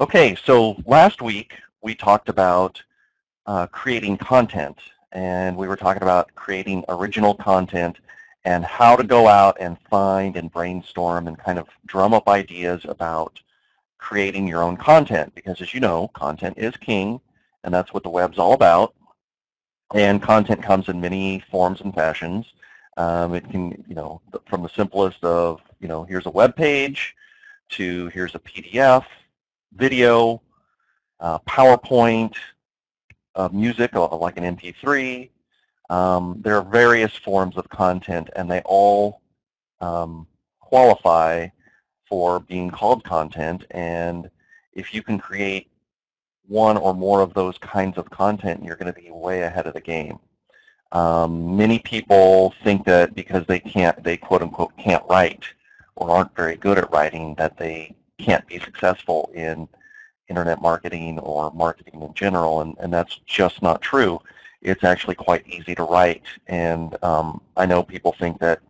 Okay, so last week we talked about creating content, and we were talking about creating original content and how to go out and find and brainstorm and kind of drum up ideas about creating your own content, because as you know, content is king, and that's what the web's all about. And content comes in many forms and fashions. It can, from the simplest of, here's a web page to here's a PDF, video, PowerPoint, music like an MP3. There are various forms of content, and they all qualify for being called content. And if you can create one or more of those kinds of content, you're going to be way ahead of the game. Many people think that because they quote unquote can't write or aren't very good at writing, that they can't be successful in internet marketing or marketing in general, and that's just not true. It's actually quite easy to write, and I know people think that,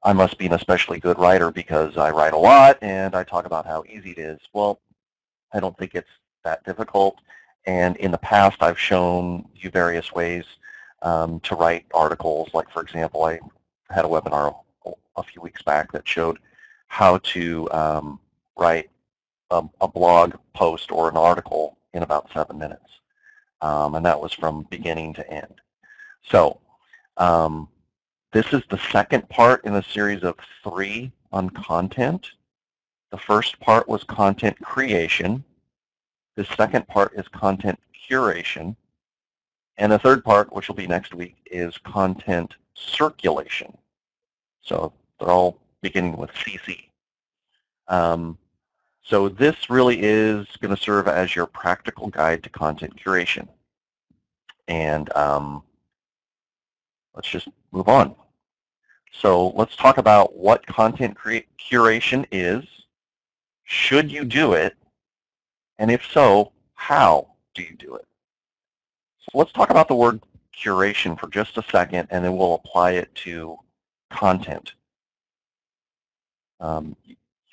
I must be an especially good writer because I write a lot and I talk about how easy it is. Well, I don't think it's that difficult, and in the past I've shown you various ways to write articles. Like, for example, I had a webinar a few weeks back that showed how to write a blog post or an article in about 7 minutes, and that was from beginning to end. So this is the second part in a series of 3 on content. The first part was content creation. The second part is content curation. And the third part, which will be next week, is content circulation. So they're all beginning with CC. So this really is going to serve as your practical guide to content curation. And let's just move on. So let's talk about what content curation is. Should you do it? And if so, how do you do it? So let's talk about the word curation for just a second, and then we'll apply it to content.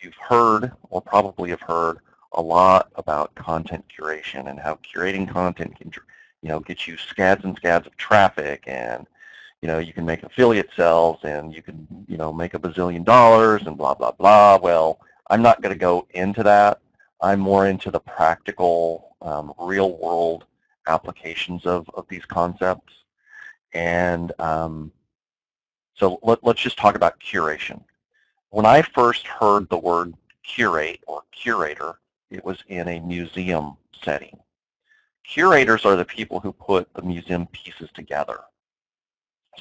You've heard, or probably have heard, a lot about content curation and how curating content can, get you scads and scads of traffic, and you can make affiliate sales, and you can, make $1 bazillion and blah blah blah. Well, I'm not going to go into that. I'm more into the practical, real-world applications of these concepts. And so let's just talk about curation. When I first heard the word curate or curator, it was in a museum setting. Curators are the people who put the museum pieces together.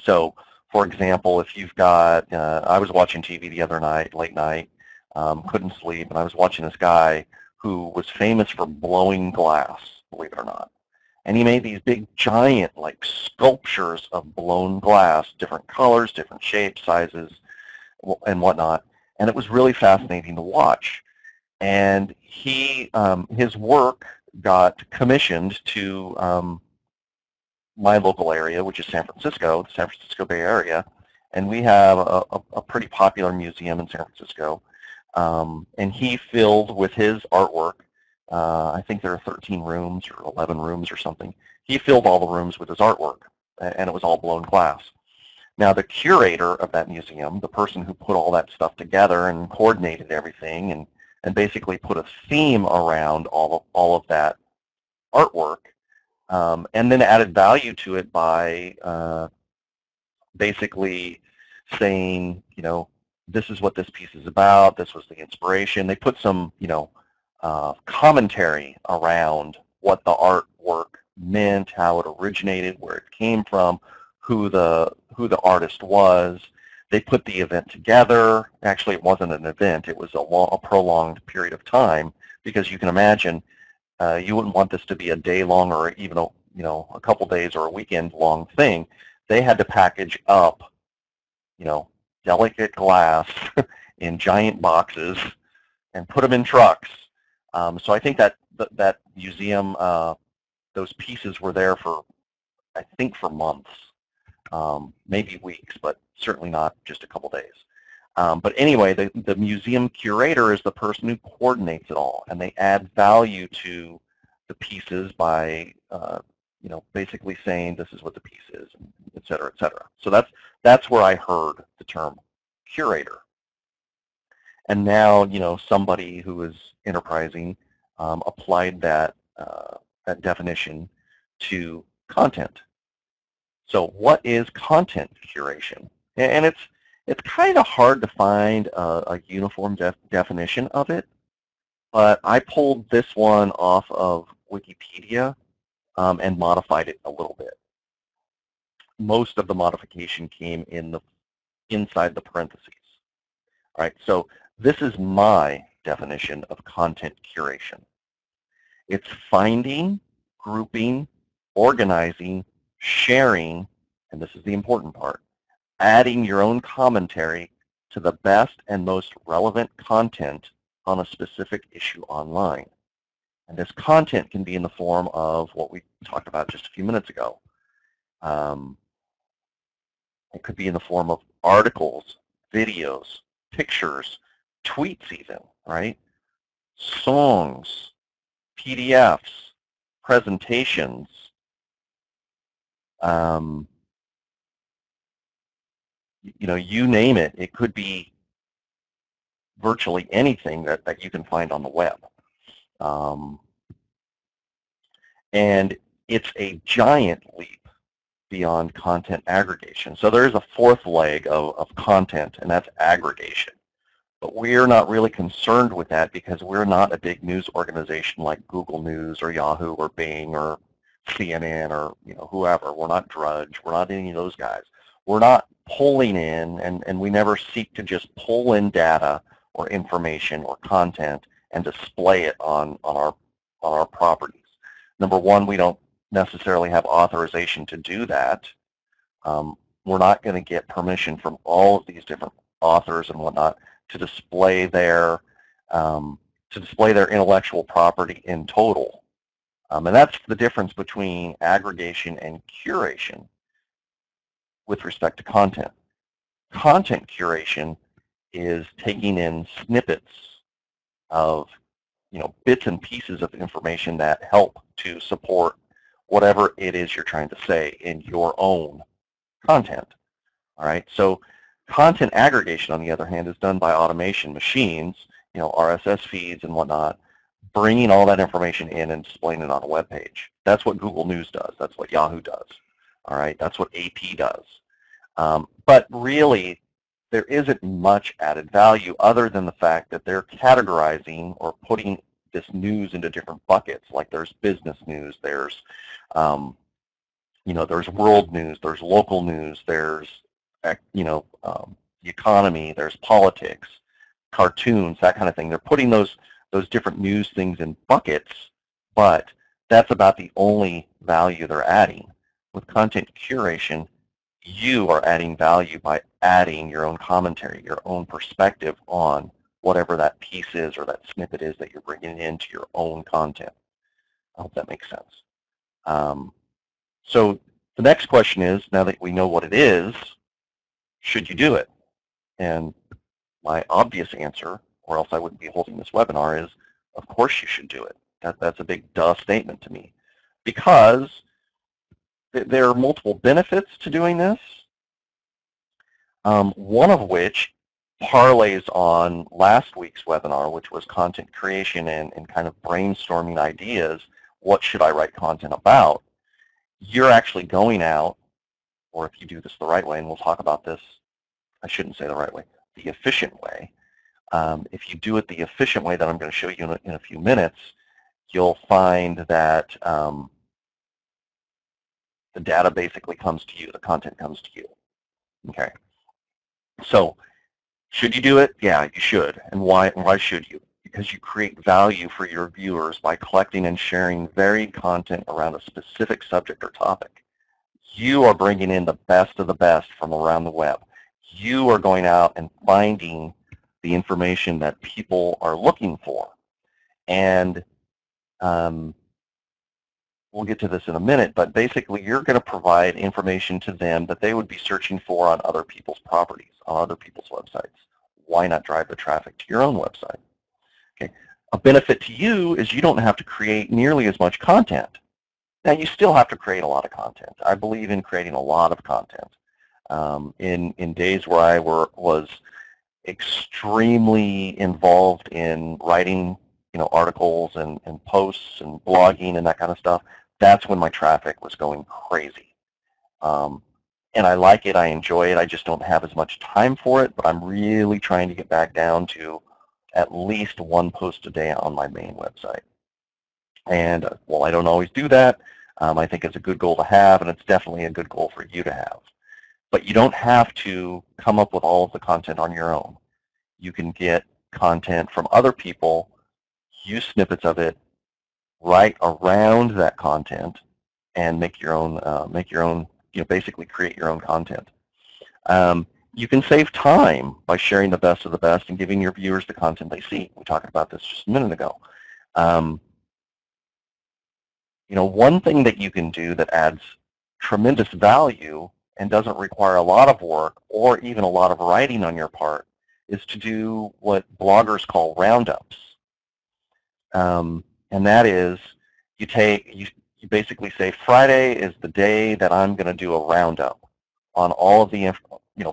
So, for example, if you've got, I was watching TV the other night, late night, couldn't sleep, and I was watching this guy who was famous for blowing glass, believe it or not. And he made these big, giant, like, sculptures of blown glass, different colors, different shapes, sizes, and whatnot. And it was really fascinating to watch. And his work got commissioned to my local area, which is San Francisco, the San Francisco Bay Area. And we have a pretty popular museum in San Francisco. And he filled with his artwork, I think there are 13 rooms or 11 rooms or something. He filled all the rooms with his artwork, and it was all blown glass. Now, the curator of that museum, the person who put all that stuff together and coordinated everything and basically put a theme around all of that artwork, and then added value to it by basically saying, this is what this piece is about, this was the inspiration. They put some, commentary around what the artwork meant, how it originated, where it came from, who the artist was. They put the event together. Actually, it wasn't an event. It was a prolonged period of time, because you can imagine you wouldn't want this to be a day-long or even a couple days or a weekend-long thing. They had to package up, delicate glass in giant boxes and put them in trucks. So I think that museum, those pieces were there for, I think, for months, maybe weeks, but certainly not just a couple days. But anyway, the museum curator is the person who coordinates it all, and they add value to the pieces by basically saying this is what the piece is, et cetera, et cetera. So that's where I heard the term curator. And now, somebody who is enterprising applied that definition to content. So what is content curation? And it's kind of hard to find a uniform definition of it, but I pulled this one off of Wikipedia and modified it a little bit. Most of the modification came inside the parentheses. All right, so this is my definition of content curation. It's finding, grouping, organizing, sharing, and this is the important part, adding your own commentary to the best and most relevant content on a specific issue online. And this content can be in the form of what we talked about just a few minutes ago. It could be in the form of articles, videos, pictures, tweets even, right? Songs, PDFs, presentations, you name it. It could be virtually anything that you can find on the web. And it's a giant leap beyond content aggregation. So there is a fourth leg of content, and that's aggregation. But we're not really concerned with that because we're not a big news organization like Google News or Yahoo or Bing or CNN or whoever. We're not Drudge. We're not any of those guys. We're not pulling in, and we never seek to just pull in data or information or content and display it on our properties. Number one, we don't necessarily have authorization to do that. We're not going to get permission from all of these different authors and whatnot to display their intellectual property in total. And that's the difference between aggregation and curation with respect to content. Content curation is taking in snippets of bits and pieces of information that help to support whatever it is you're trying to say in your own content. All right, so content aggregation, on the other hand, is done by automation machines, RSS feeds and whatnot, bringing all that information in and displaying it on a web page. That's what Google News does. That's what Yahoo does. All right, that's what AP does. But really, there isn't much added value other than the fact that they're categorizing or putting this news into different buckets. Like there's business news, there's there's world news, there's local news, there's the economy, there's politics, cartoons, that kind of thing. They're putting those different news things in buckets, but that's about the only value they're adding. With content curation, you are adding value by adding your own commentary, your own perspective on whatever that piece is or that snippet is that you're bringing into your own content. I hope that makes sense. So the next question is, now that we know what it is, should you do it? And my obvious answer, or else I wouldn't be holding this webinar, is of course you should do it. That's a big duh statement to me, because there are multiple benefits to doing this, one of which parlays on last week's webinar, which was content creation and kind of brainstorming ideas. What should I write content about? You're actually going out, or if you do this the right way, and we'll talk about this, I shouldn't say the right way, the efficient way. If you do it the efficient way that I'm going to show you in a few minutes, you'll find that the data basically comes to you, the content comes to you. Okay. So should you do it? Yeah, you should. And why should you? Because you create value for your viewers by collecting and sharing varied content around a specific subject or topic. You are bringing in the best of the best from around the web. You are going out and finding the information that people are looking for. And we'll get to this in a minute, but basically you're going to provide information to them that they would be searching for on other people's properties, on other people's websites, why not drive the traffic to your own website? Okay. A benefit to you is you don't have to create nearly as much content. Now, you still have to create a lot of content. I believe in creating a lot of content. In days where I was extremely involved in writing, articles and posts and blogging and that kind of stuff, that's when my traffic was going crazy. And I like it, I enjoy it, I just don't have as much time for it, but I'm really trying to get back down to at least one post a day on my main website. And while I don't always do that, I think it's a good goal to have, and it's definitely a good goal for you to have. But you don't have to come up with all of the content on your own. You can get content from other people, use snippets of it, write around that content, and make your own, basically create your own content. You can save time by sharing the best of the best and giving your viewers the content they see. We talked about this just a minute ago. One thing that you can do that adds tremendous value and doesn't require a lot of work or even a lot of writing on your part is to do what bloggers call roundups. And that is, you basically say, Friday is the day that I'm going to do a roundup on all of the,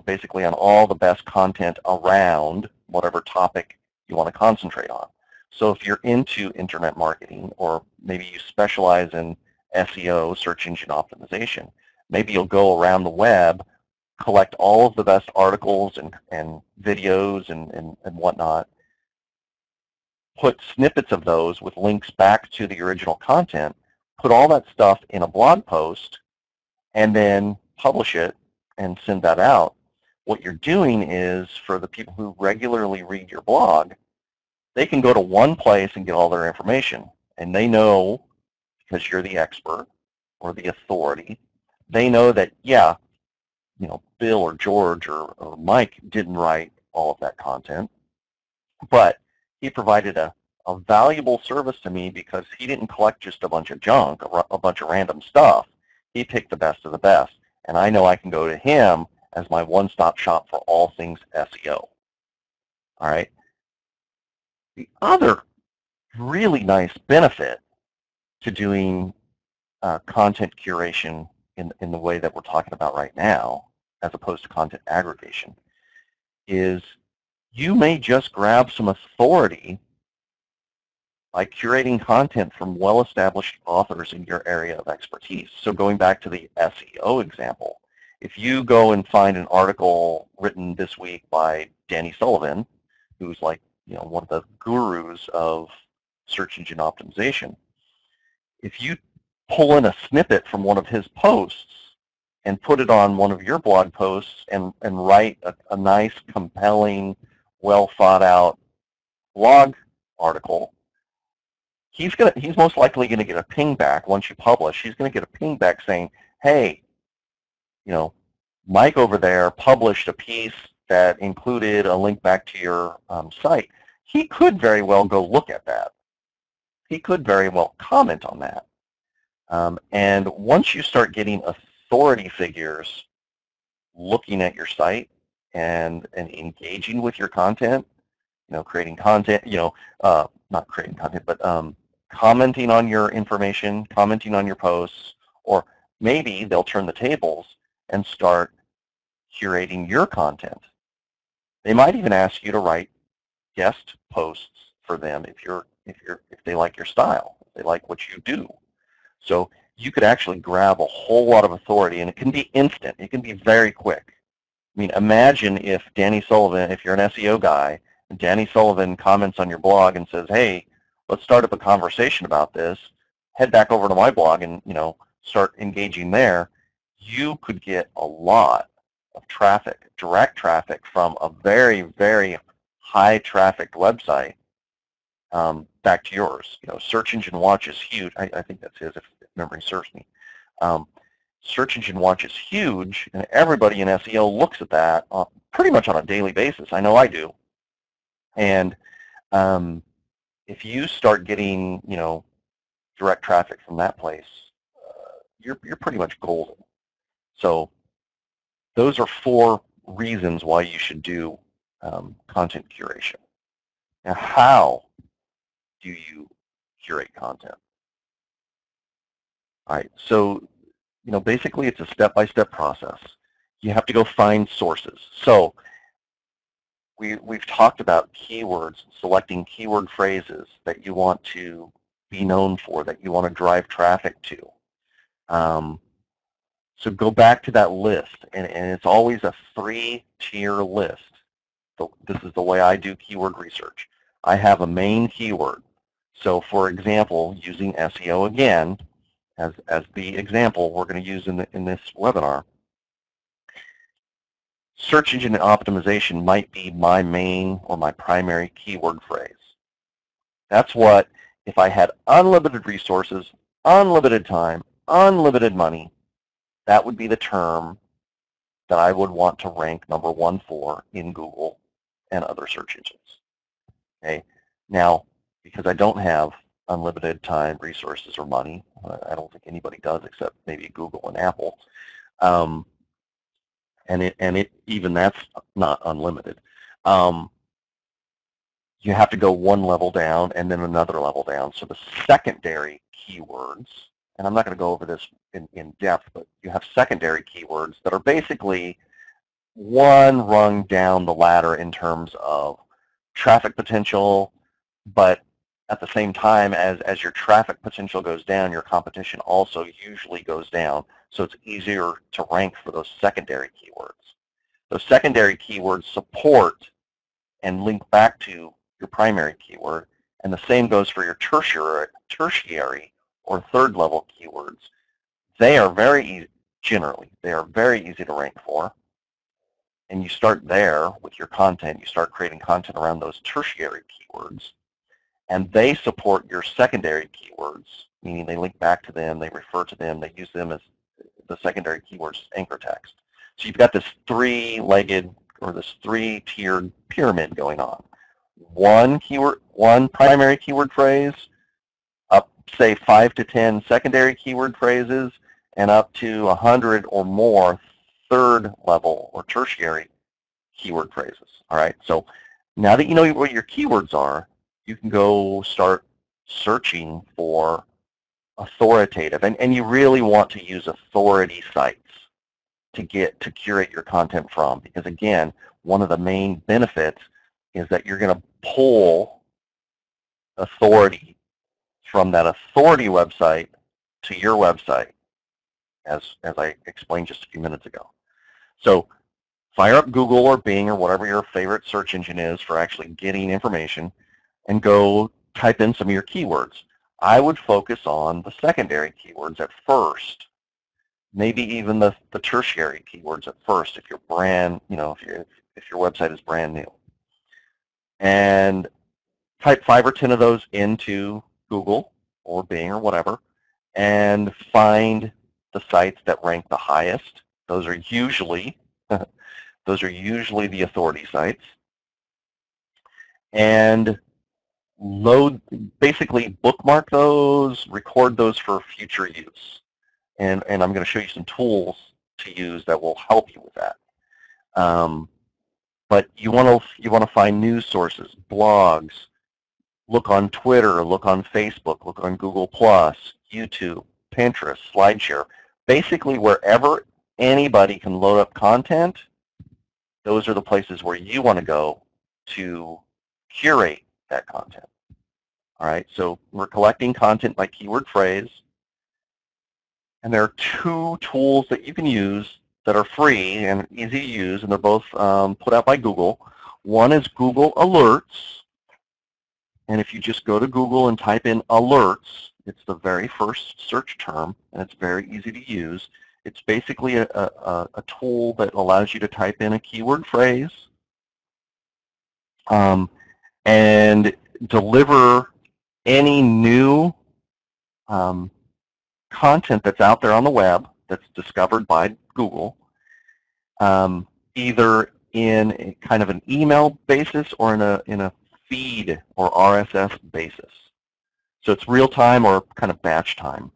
basically on all the best content around whatever topic you want to concentrate on. So if you're into internet marketing, or maybe you specialize in SEO, search engine optimization, maybe you'll go around the web, collect all of the best articles and videos and whatnot, put snippets of those with links back to the original content, put all that stuff in a blog post, and then publish it and send that out. What you're doing is, for the people who regularly read your blog, they can go to one place and get all their information. And they know, because you're the expert or the authority, they know that, yeah, Bill or George or Mike didn't write all of that content, but he provided a valuable service to me because he didn't collect just a bunch of junk, a bunch of random stuff. He picked the best of the best. And I know I can go to him as my one-stop shop for all things SEO. All right. The other really nice benefit to doing content curation in the way that we're talking about right now, as opposed to content aggregation, is you may just grab some authority by curating content from well-established authors in your area of expertise. So going back to the SEO example, if you go and find an article written this week by Danny Sullivan, who's like, one of the gurus of search engine optimization, if you pull in a snippet from one of his posts and put it on one of your blog posts and write a nice, compelling, well thought out blog article, he's most likely going to get a ping back once you publish. He's going to get a ping back saying, hey, Mike over there published a piece that included a link back to your site. He could very well go look at that. He could very well comment on that. And once you start getting authority figures looking at your site and engaging with your content, creating content, not creating content, but commenting on your information, commenting on your posts, or maybe they'll turn the tables and start curating your content. They might even ask you to write guest posts for them if they like your style, if they like what you do. So you could actually grab a whole lot of authority, and it can be instant. It can be very quick. I mean, imagine if Danny Sullivan, if you're an SEO guy, and Danny Sullivan comments on your blog and says, hey, let's start up a conversation about this. Head back over to my blog and, start engaging there. You could get a lot of traffic, direct traffic from a very, very high trafficked website back to yours. Search Engine Watch is huge. I think that's his, if memory serves me. Search Engine Watch is huge, and everybody in SEO looks at that pretty much on a daily basis. I know I do. And if you start getting, direct traffic from that place, you're pretty much golden. So those are 4 reasons why you should do content curation. Now, how do you curate content? All right, so basically it's a step-by-step process. You have to go find sources. So we've talked about keywords, selecting keyword phrases that you want to be known for, that you want to drive traffic to. So go back to that list, and it's always a 3-tier list. So this is the way I do keyword research. I have a main keyword. So for example, using SEO again, as the example we're going to use in this webinar, search engine optimization might be my main or my primary keyword phrase. That's what, if I had unlimited resources, unlimited time, unlimited money, that would be the term that I would want to rank #1 for in Google and other search engines. Okay. Now, because I don't have unlimited time, resources, or money, I don't think anybody does except maybe Google and Apple, and even that's not unlimited. You have to go one level down and then another level down. So the secondary keywords, and I'm not going to go over this in depth, but you have secondary keywords that are basically one rung down the ladder in terms of traffic potential, but at the same time, as your traffic potential goes down, your competition also usually goes down. So it's easier to rank for those secondary keywords. Those secondary keywords support and link back to your primary keyword, and the same goes for your tertiary or third level keywords. They are very easy, generally, they are very easy to rank for. And you start there with your content. You start creating content around those tertiary keywords. And they support your secondary keywords, meaning they link back to them, they refer to them, they use them as the secondary keywords as anchor text. So you've got this three-legged or this 3-tiered pyramid going on. One primary keyword phrase, up say 5 to 10 secondary keyword phrases, and up to 100 or more third level or tertiary keyword phrases. All right, so now that you know what your keywords are, you can go start searching for authoritative, and you really want to use authority sites to curate your content from, because again, one of the main benefits is that you're going to pull authority from that authority website to your website, as I explained just a few minutes ago. So fire up Google or Bing or whatever your favorite search engine is for actually getting information, and go type in some of your keywords. I would focus on the secondary keywords at first, maybe even the tertiary keywords at first if you're if your website is brand new. And type 5 or 10 of those into Google or Bing or whatever, and find the sites that rank the highest. Those are usually the authority sites. And basically bookmark those, record those for future use. And I'm going to show you some tools to use that will help you with that. But you want to find news sources, blogs, look on Twitter, look on Facebook, look on Google+, YouTube, Pinterest, SlideShare. Basically wherever anybody can load up content, those are the places where you want to go to curate that content. All right, so we're collecting content by keyword phrase, and there are 2 tools that you can use that are free and easy to use, and they're both put out by Google. One is Google Alerts, and if you just go to Google and type in alerts, it's the very first search term, and it's very easy to use. It's basically a tool that allows you to type in a keyword phrase and deliver any new content that's out there on the web that's discovered by Google, either in a kind of an email basis or in a feed or RSS basis. So it's real time or kind of batch time.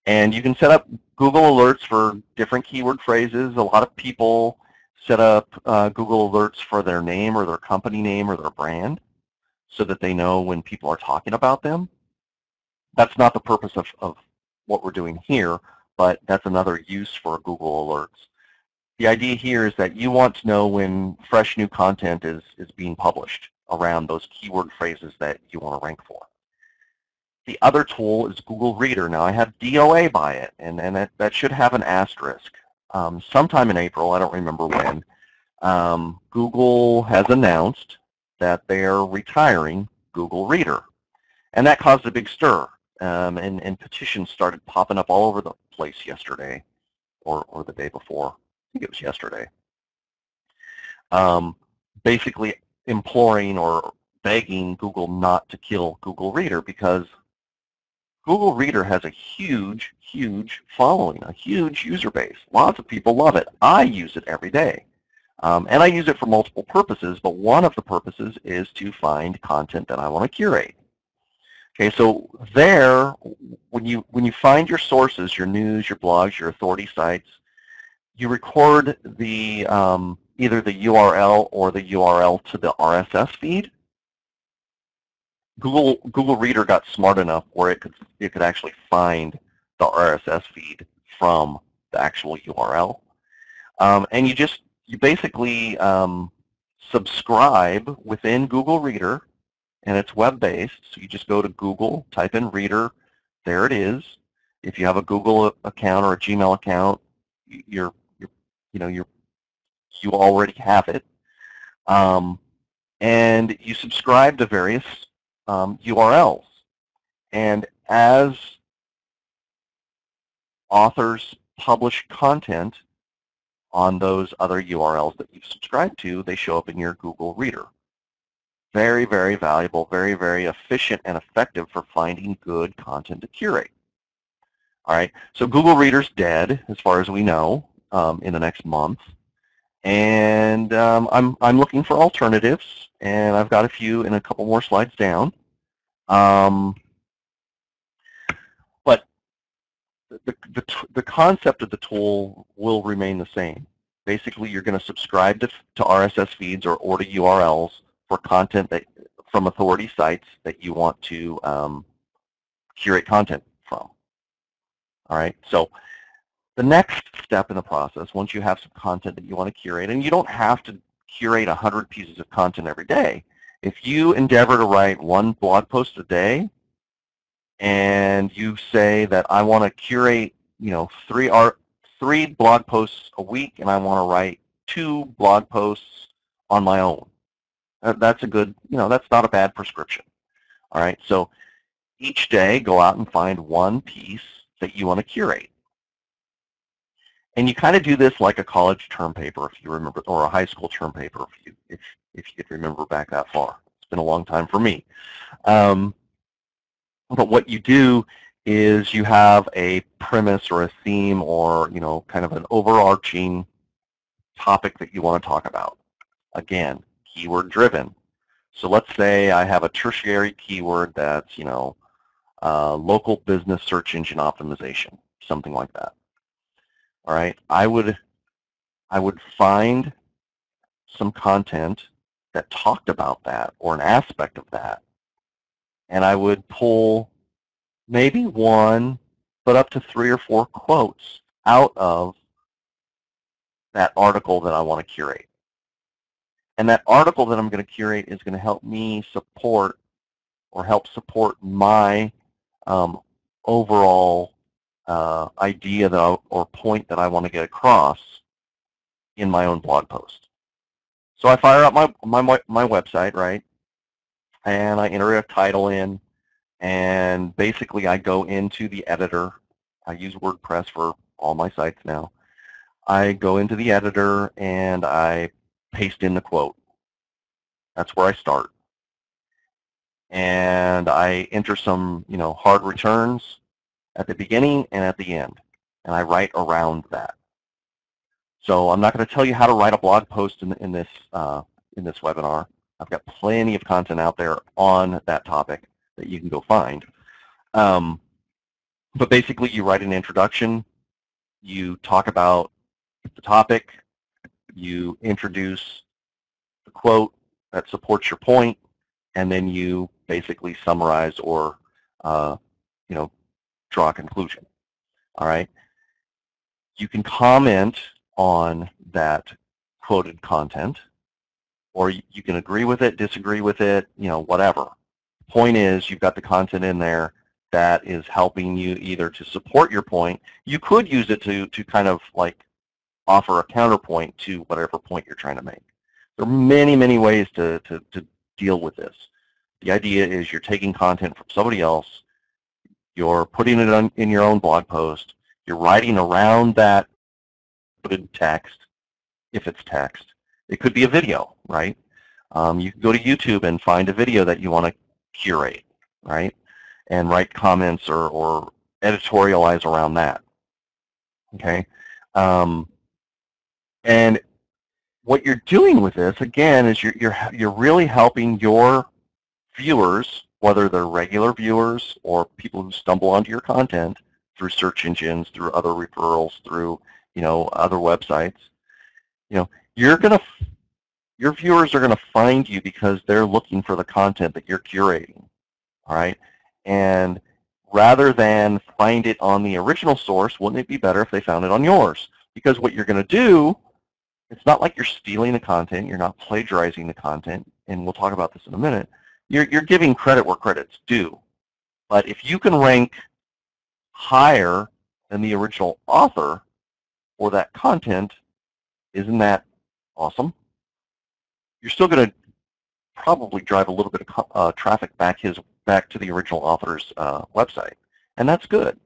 And you can set up Google Alerts for different keyword phrases. A lot of people set up Google alerts for their name or their company name or their brand so that they know when people are talking about them. That's not the purpose of what we're doing here, but that's another use for Google alerts. The idea here is that you want to know when fresh new content is being published around those keyword phrases that you want to rank for. The other tool is Google Reader. Now I have DOA by it, and that should have an asterisk. Sometime in April, I don't remember when, Google has announced that they're retiring Google Reader. And that caused a big stir, and petitions started popping up all over the place yesterday or the day before. I think it was yesterday. Basically imploring or begging Google not to kill Google Reader, because Google Reader has a huge, huge following, a huge user base. Lots of people love it. I use it every day. And I use it for multiple purposes, but one of the purposes is to find content that I want to curate. Okay, so there, when you find your sources, your news, your blogs, your authority sites, you record the either the URL or the URL to the RSS feed. Google Reader got smart enough where it could actually find the RSS feed from the actual URL, and you basically subscribe within Google Reader, and it's web-based. So you just go to Google, type in Reader, there it is. If you have a Google account or a Gmail account, you already have it, and you subscribe to various URLs. And as authors publish content on those other URLs that you've subscribed to, they show up in your Google Reader. Very, very valuable, very, very efficient and effective for finding good content to curate. All right, so Google Reader's dead, as far as we know, in the next month. And I'm looking for alternatives, and I've got a few in a couple more slides down. But the concept of the tool will remain the same. Basically, you're going to subscribe to RSS feeds or to URLs for content from authority sites that you want to curate content from. All right, so the next step in the process, once you have some content that you want to curate, and you don't have to curate 100 pieces of content every day. If you endeavor to write one blog post a day, and you say that I want to curate, three blog posts a week, and I want to write 2 blog posts on my own, that's a good, that's not a bad prescription. All right, so each day go out and find one piece that you want to curate. And you kind of do this like a college term paper, if you remember, or a high school term paper, if you could remember back that far. It's been a long time for me. But what you do is you have a premise or a theme or, kind of an overarching topic that you want to talk about. Again, keyword driven. So let's say I have a tertiary keyword that's, local business search engine optimization, something like that. All right, I would find some content that talked about that or an aspect of that, and I would pull maybe 1, but up to 3 or 4 quotes out of that article that I want to curate. And that article that I'm going to curate is going to help me support or help support my overall idea or point that I want to get across in my own blog post. So I fire up my website, right, and I enter a title in, and basically I go into the editor. I use WordPress for all my sites now. I go into the editor and I paste in the quote. That's where I start. And I enter some, hard returns at the beginning and at the end, and I write around that. So I'm not going to tell you how to write a blog post in this webinar. I've got plenty of content out there on that topic that you can go find. But basically, you write an introduction, you talk about the topic, you introduce the quote that supports your point, and then you basically summarize or draw a conclusion. All right. You can comment on that quoted content, or you can agree with it, disagree with it, whatever. Point is, you've got the content in there that is helping you either to support your point. You could use it to kind of like offer a counterpoint to whatever point you're trying to make. There are many, many ways to deal with this. The idea is you're taking content from somebody else, you're putting it in your own blog post, you're writing around that text, if it's text. It could be a video, right? You can go to YouTube and find a video that you want to curate, right? And write comments or editorialize around that, okay? And what you're doing with this, again, is you're really helping your viewers, whether they're regular viewers or people who stumble onto your content through search engines, through other referrals, through other websites. Your viewers are going to find you because they're looking for the content that you're curating, all right? And rather than find it on the original source, wouldn't it be better if they found it on yours? Because what you're going to do, it's not like you're stealing the content, you're not plagiarizing the content, and we'll talk about this in a minute. You're giving credit where credit's due. But if you can rank higher than the original author for that content, isn't that awesome? You're still going to probably drive a little bit of traffic back to the original author's website, and that's good.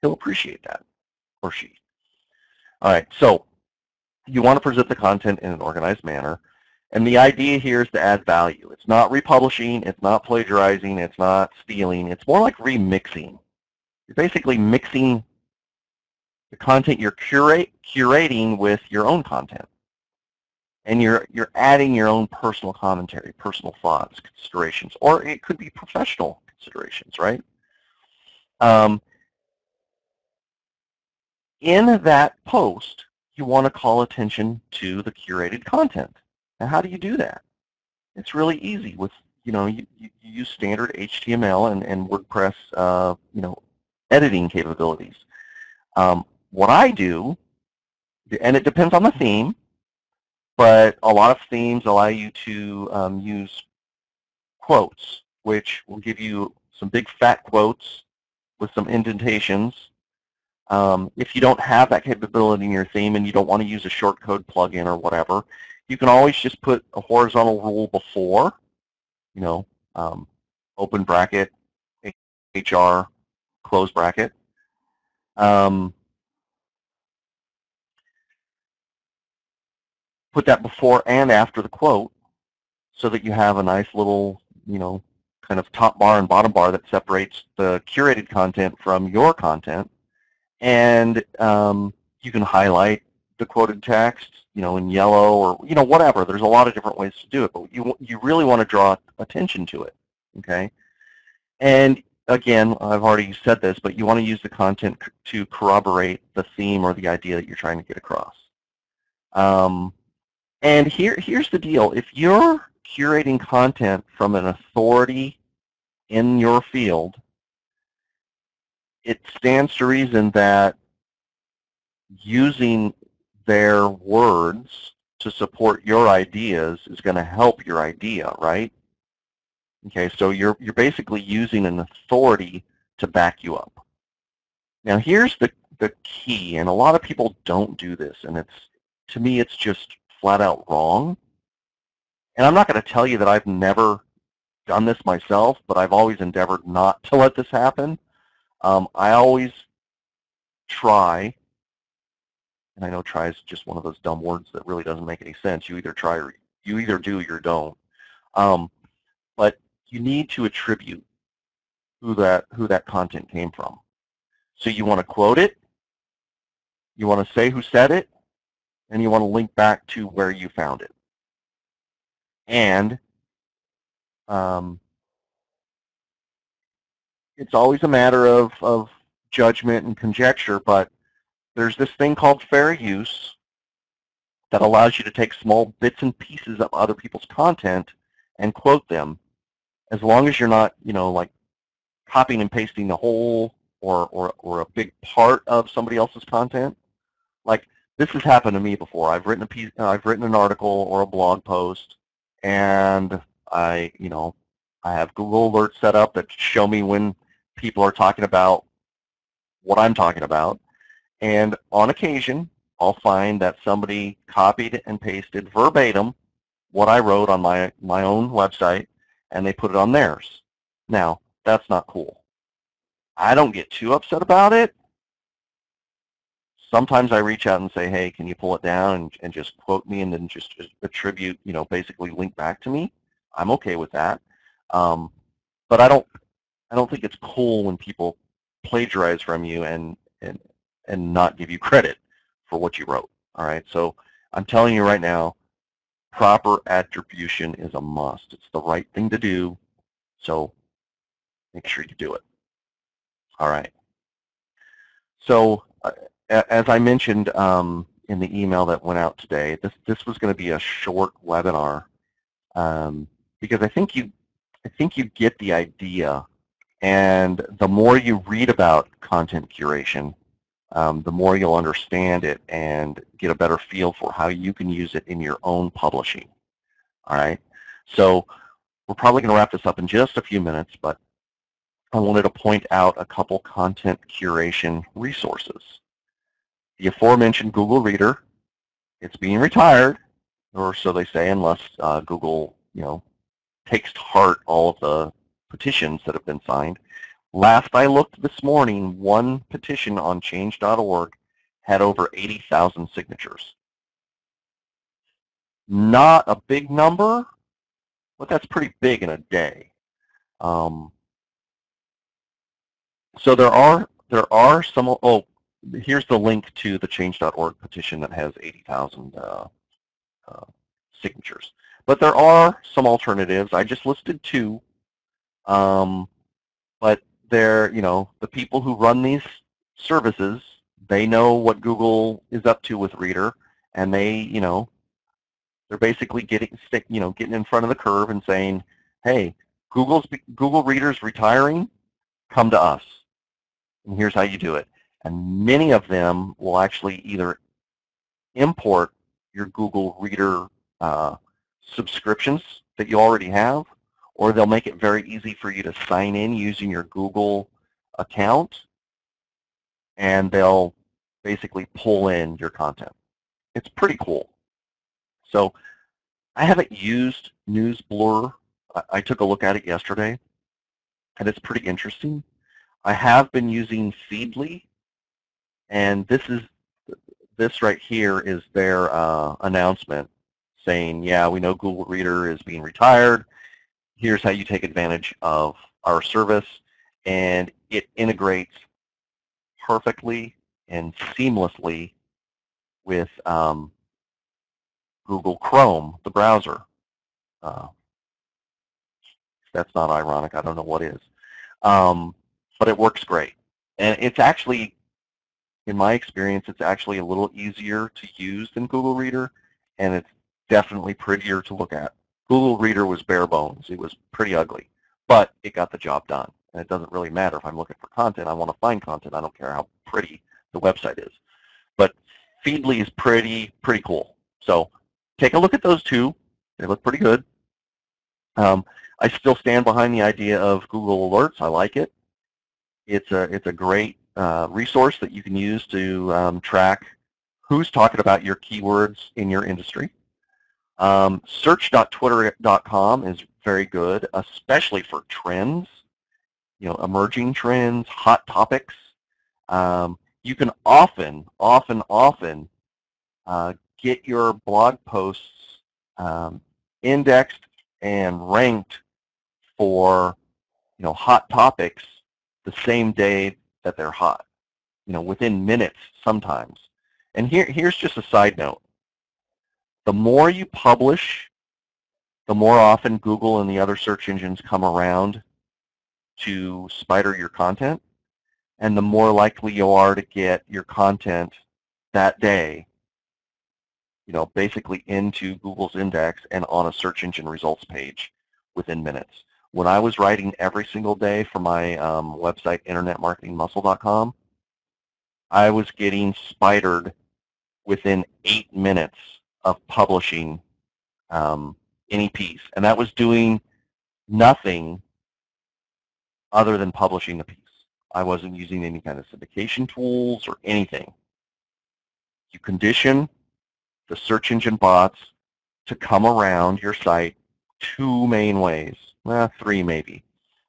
He'll appreciate that, or she. All right, so you want to present the content in an organized manner, and the idea here is to add value. It's not republishing, it's not plagiarizing, it's not stealing. It's more like remixing. You're basically mixing the content you're curating with your own content. And you're adding your own personal commentary, personal thoughts, considerations, or it could be professional considerations, right? In that post, you want to call attention to the curated content. Now, how do you do that? It's really easy with, you use standard HTML and WordPress, editing capabilities. What I do, and it depends on the theme, but a lot of themes allow you to use quotes, which will give you some big fat quotes with some indentations. If you don't have that capability in your theme and you don't want to use a shortcode plugin or whatever, you can always just put a horizontal rule before, open bracket, HR, close bracket. Put that before and after the quote so that you have a nice little, kind of top bar and bottom bar that separates the curated content from your content. And you can highlight the quoted text, in yellow or, whatever. There's a lot of different ways to do it, but you really want to draw attention to it, okay? And again, I've already said this, but you want to use the content to corroborate the theme or the idea that you're trying to get across. And here's the deal. If you're curating content from an authority in your field, it stands to reason that using their words to support your ideas is going to help your idea, right? Okay, so you're basically using an authority to back you up. Now here's the key, and a lot of people don't do this, and to me it's just flat out wrong. And I'm not going to tell you that I've never done this myself, but I've always endeavored not to let this happen. I always try, and I know try is just one of those dumb words that really doesn't make any sense. You either try or you either do or you don't. But you need to attribute who that content came from. So you want to quote it, you want to say who said it, and you want to link back to where you found it. And it's always a matter of judgment and conjecture, but there's this thing called fair use that allows you to take small bits and pieces of other people's content and quote them, as long as you're not, like copying and pasting the whole or a big part of somebody else's content. Like, this has happened to me before. I've written an article or a blog post, and I have Google Alerts set up that show me when people are talking about what I'm talking about. And on occasion, I'll find that somebody copied and pasted verbatim what I wrote on my own website, and they put it on theirs. Now, that's not cool. I don't get too upset about it. Sometimes I reach out and say, hey, can you pull it down and just quote me and then just attribute, basically link back to me. I'm okay with that. But I don't think it's cool when people plagiarize from you and not give you credit for what you wrote. All right, so I'm telling you right now, proper attribution is a must. It's the right thing to do, so make sure you do it. All right. So as I mentioned in the email that went out today, this was going to be a short webinar because I think you get the idea, and the more you read about content curation, the more you'll understand it and get a better feel for how you can use it in your own publishing. All right, so we're probably going to wrap this up in just a few minutes, but I wanted to point out a couple content curation resources. The aforementioned Google Reader, it's being retired, or so they say, unless Google, takes to heart all of the petitions that have been signed. Last I looked this morning, one petition on change.org had over 80,000 signatures. Not a big number, but that's pretty big in a day. So there are some. Oh, here's the link to the change.org petition that has 80,000 signatures. But there are some alternatives. I just listed two. But they're, the people who run these services, they know what Google is up to with Reader, and they, they're basically getting in front of the curve and saying, hey, Google Reader's retiring, come to us, and here's how you do it. And many of them will actually either import your Google Reader subscriptions that you already have, or they'll make it very easy for you to sign in using your Google account, and they'll basically pull in your content. It's pretty cool. So I haven't used NewsBlur. I took a look at it yesterday, and it's pretty interesting. I have been using Feedly, and this right here is their announcement saying, yeah, we know Google Reader is being retired. Here's how you take advantage of our service, and it integrates perfectly and seamlessly with Google Chrome, the browser. If that's not ironic, I don't know what is. But it works great. And it's actually, in my experience, it's actually a little easier to use than Google Reader, and it's definitely prettier to look at. Google Reader was bare bones. It was pretty ugly, but it got the job done. And it doesn't really matter if I'm looking for content. I want to find content. I don't care how pretty the website is. But Feedly is pretty cool. So take a look at those two. They look pretty good. I still stand behind the idea of Google Alerts. I like it. It's a great resource that you can use to track who's talking about your keywords in your industry. Search.twitter.com is very good, especially for trends, emerging trends, hot topics. You can often get your blog posts indexed and ranked for, hot topics the same day that they're hot, within minutes sometimes. And here's just a side note. The more you publish, the more often Google and the other search engines come around to spider your content, and the more likely you are to get your content that day basically into Google's index and on a search engine results page within minutes. When I was writing every single day for my website, internetmarketingmuscle.com, I was getting spidered within 8 minutes of publishing any piece. And that was doing nothing other than publishing the piece. I wasn't using any kind of syndication tools or anything. You condition the search engine bots to come around your site 2 main ways, well, 3 maybe.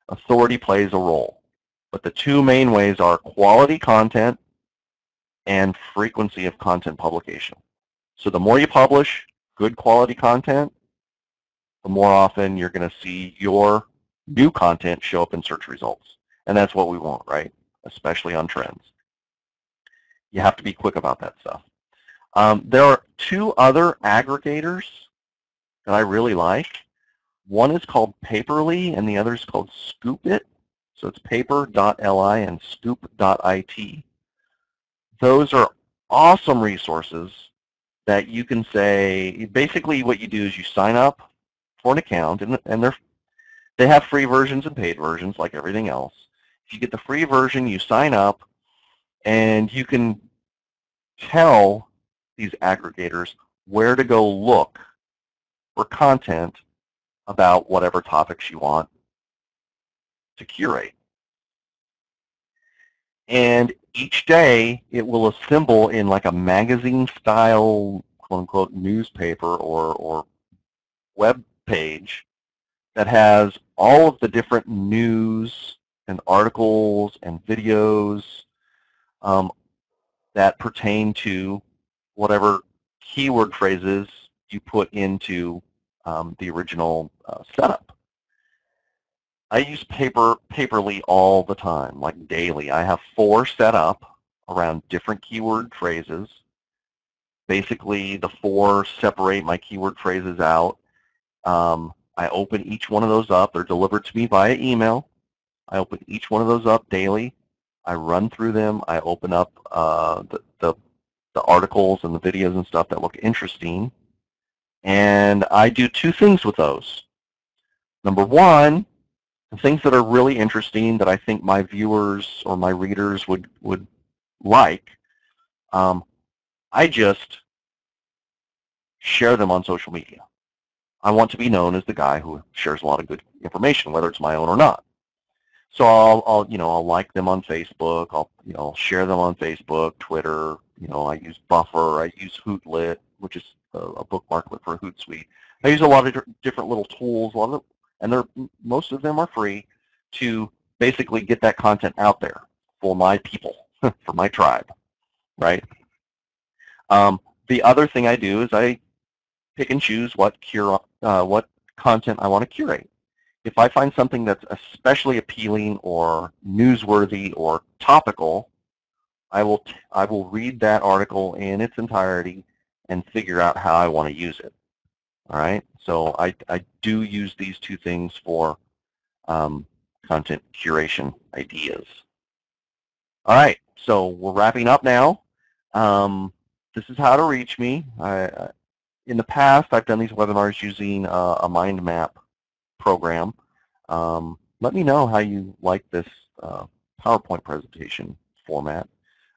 Authority plays a role, but the 2 main ways are quality content and frequency of content publication. So the more you publish good quality content, the more often you're going to see your new content show up in search results. And that's what we want, right? Especially on trends. You have to be quick about that stuff. There are 2 other aggregators that I really like. One is called Paperly, and the other is called Scoopit. So it's paper.li and scoop.it. Those are awesome resources that you can say, basically what you do is you sign up for an account, and they have free versions and paid versions like everything else. If you get the free version, you sign up, and you can tell these aggregators where to go look for content about whatever topics you want to curate. And each day it will assemble in like a magazine style, quote unquote, newspaper or web page that has all of the different news and articles and videos that pertain to whatever keyword phrases you put into the original setup. I use Paperly all the time, like daily. I have 4 set up around different keyword phrases. Basically, the 4 separate my keyword phrases out. I open each one of those up. They're delivered to me via email. I open each one of those up daily. I run through them. I open up the articles and the videos and stuff that look interesting. And I do 2 things with those. Number 1, the things that are really interesting that I think my viewers or my readers would like, I just share them on social media. I want to be known as the guy who shares a lot of good information, whether it's my own or not. So I'll like them on Facebook. I'll share them on Facebook, Twitter. I use Buffer. I use Hootlit, which is a bookmarklet for Hootsuite. I use a lot of different little tools. And most of them are free to basically get that content out there for my people, for my tribe, right? The other thing I do is I pick and choose what content I want to curate. If I find something that's especially appealing or newsworthy or topical, I will read that article in its entirety and figure out how I want to use it. All right, so I do use these 2 things for content curation ideas. All right, so we're wrapping up now. This is how to reach me. In the past, I've done these webinars using a mind map program. Let me know how you like this PowerPoint presentation format.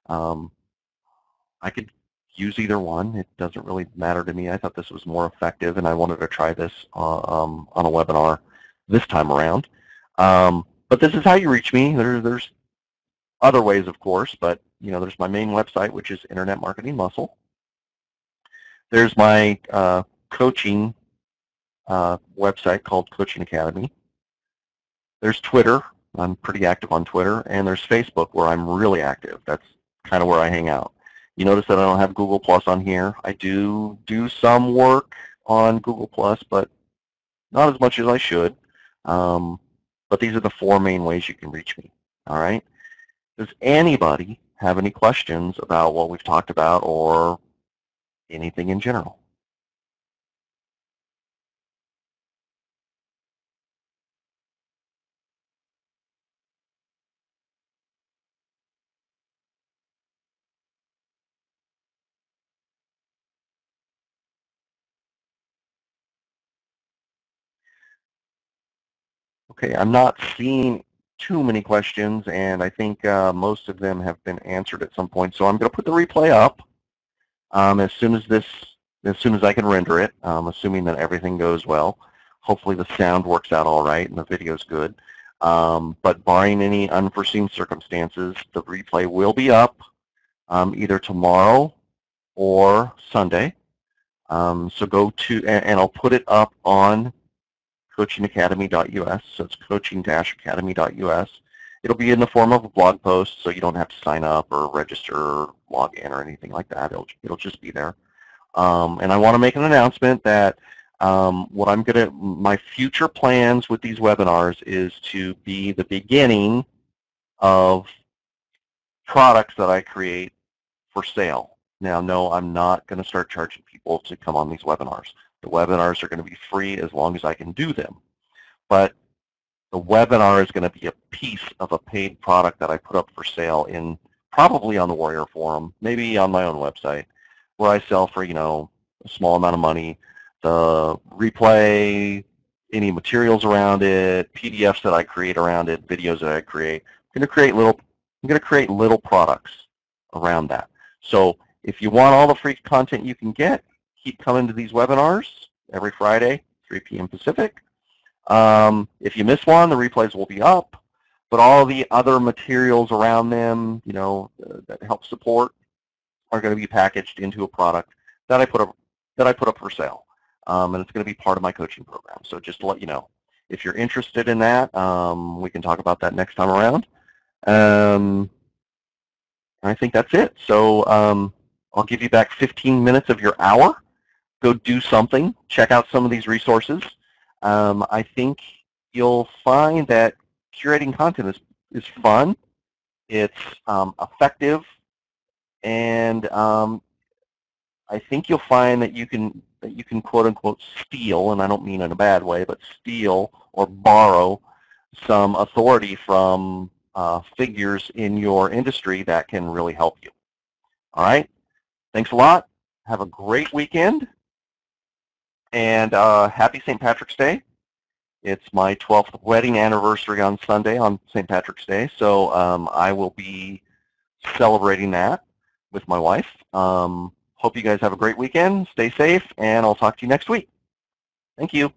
I could use either one. It doesn't really matter to me. I thought this was more effective, and I wanted to try this on a webinar this time around. But this is how you reach me. There's other ways, of course, but there's my main website, which is Internet Marketing Muscle. There's my coaching website called Coaching Academy. There's Twitter. I'm pretty active on Twitter, and there's Facebook, where I'm really active. That's kind of where I hang out. You notice that I don't have Google Plus on here. I do some work on Google Plus, but not as much as I should. But these are the 4 main ways you can reach me. All right. Does anybody have any questions about what we've talked about or anything in general? Okay, I'm not seeing too many questions, and I think most of them have been answered at some point. So I'm going to put the replay up as soon as I can render it, assuming that everything goes well. Hopefully the sound works out all right and the video's good. But barring any unforeseen circumstances, the replay will be up either tomorrow or Sunday. So go to, and I'll put it up on coachingacademy.us, so it's coaching-academy.us. It'll be in the form of a blog post, so you don't have to sign up or register or log in or anything like that. It'll just be there. And I want to make an announcement that my future plans with these webinars is to be the beginning of products that I create for sale. Now, no, I'm not going to start charging people to come on these webinars. The webinars are going to be free as long as I can do them. But the webinar is going to be a piece of a paid product that I put up for sale in probably on the Warrior Forum, maybe on my own website, where I sell for, a small amount of money, the replay, any materials around it, PDFs that I create around it, videos that I create. I'm going to create little products around that. So if you want all the free content you can get, keep coming to these webinars every Friday, 3 p.m. Pacific. If you miss one, the replays will be up, but all the other materials around them, that help support, are going to be packaged into a product that I put up for sale, and it's going to be part of my coaching program. So just to let you know, if you're interested in that, we can talk about that next time around. I think that's it. So I'll give you back 15 minutes of your hour. Go do something. Check out some of these resources. I think you'll find that curating content is fun. It's effective, and I think you'll find that you can quote unquote steal, and I don't mean in a bad way, but steal or borrow some authority from figures in your industry that can really help you. All right. Thanks a lot. Have a great weekend. And happy St. Patrick's Day. It's my 12th wedding anniversary on Sunday on St. Patrick's Day, so I will be celebrating that with my wife. Hope you guys have a great weekend. Stay safe, and I'll talk to you next week. Thank you.